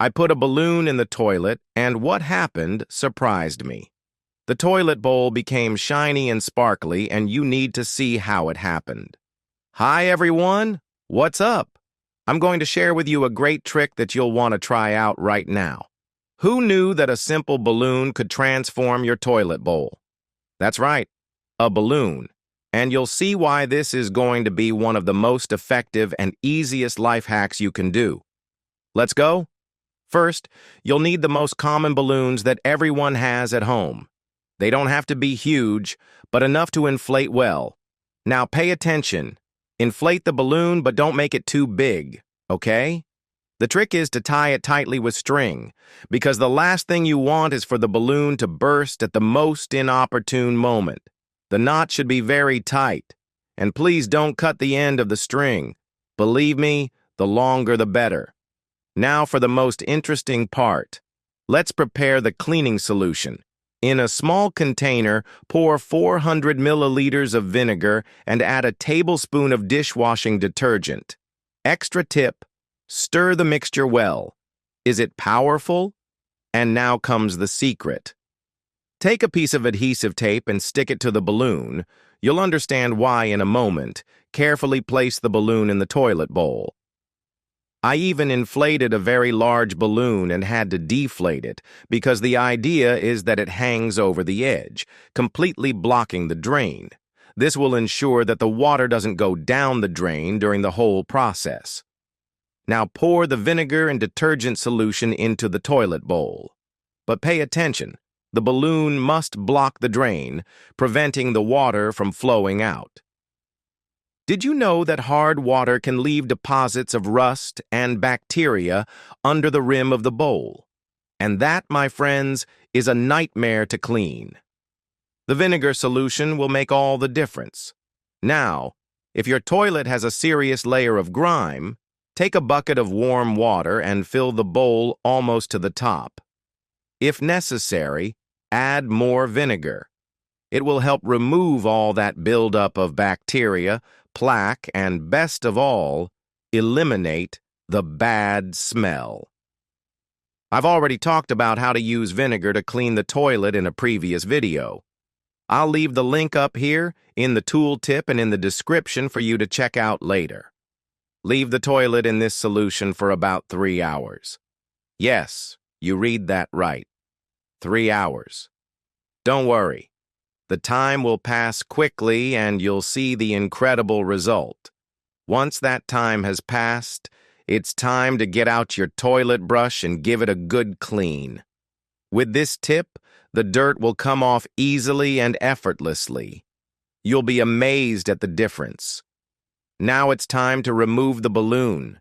I put a balloon in the toilet, and what happened surprised me. The toilet bowl became shiny and sparkly, and you need to see how it happened. Hi, everyone. What's up? I'm going to share with you a great trick that you'll want to try out right now. Who knew that a simple balloon could transform your toilet bowl? That's right, a balloon. And you'll see why this is going to be one of the most effective and easiest life hacks you can do. Let's go. First, you'll need the most common balloons that everyone has at home. They don't have to be huge, but enough to inflate well. Now pay attention. Inflate the balloon, but don't make it too big, okay? The trick is to tie it tightly with string, because the last thing you want is for the balloon to burst at the most inopportune moment. The knot should be very tight, and please don't cut the end of the string. Believe me, the longer the better. Now for the most interesting part. Let's prepare the cleaning solution. In a small container, pour 400 milliliters of vinegar and add a tablespoon of dishwashing detergent. Extra tip, stir the mixture well. Is it powerful? And now comes the secret. Take a piece of adhesive tape and stick it to the balloon. You'll understand why in a moment. Carefully place the balloon in the toilet bowl. I even inflated a very large balloon and had to deflate it because the idea is that it hangs over the edge, completely blocking the drain. This will ensure that the water doesn't go down the drain during the whole process. Now pour the vinegar and detergent solution into the toilet bowl. But pay attention. The balloon must block the drain, preventing the water from flowing out. Did you know that hard water can leave deposits of rust and bacteria under the rim of the bowl? And that, my friends, is a nightmare to clean. The vinegar solution will make all the difference. Now, if your toilet has a serious layer of grime, take a bucket of warm water and fill the bowl almost to the top. If necessary, add more vinegar. It will help remove all that buildup of bacteria, plaque, and best of all, eliminate the bad smell. I've already talked about how to use vinegar to clean the toilet in a previous video. I'll leave the link up here, in the tooltip, and in the description for you to check out later. Leave the toilet in this solution for about 3 hours. Yes, you read that right. 3 hours. Don't worry. The time will pass quickly and you'll see the incredible result. Once that time has passed, it's time to get out your toilet brush and give it a good clean. With this tip, the dirt will come off easily and effortlessly. You'll be amazed at the difference. Now it's time to remove the balloon.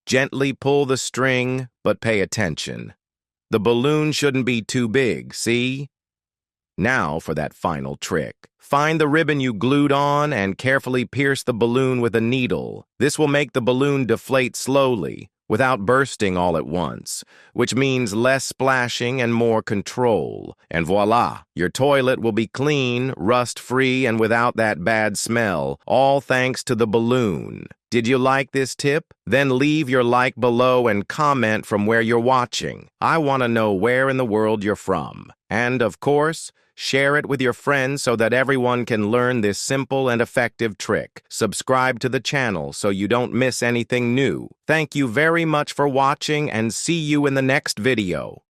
Gently pull the string, but pay attention. The balloon shouldn't be too big, see? Now for that final trick. Find the ribbon you glued on and carefully pierce the balloon with a needle. This will make the balloon deflate slowly, without bursting all at once, which means less splashing and more control. And voila, your toilet will be clean, rust-free, and without that bad smell, all thanks to the balloon. Did you like this tip? Then leave your like below and comment from where you're watching. I want to know where in the world you're from. And, of course, share it with your friends so that everyone can learn this simple and effective trick. Subscribe to the channel so you don't miss anything new. Thank you very much for watching and see you in the next video.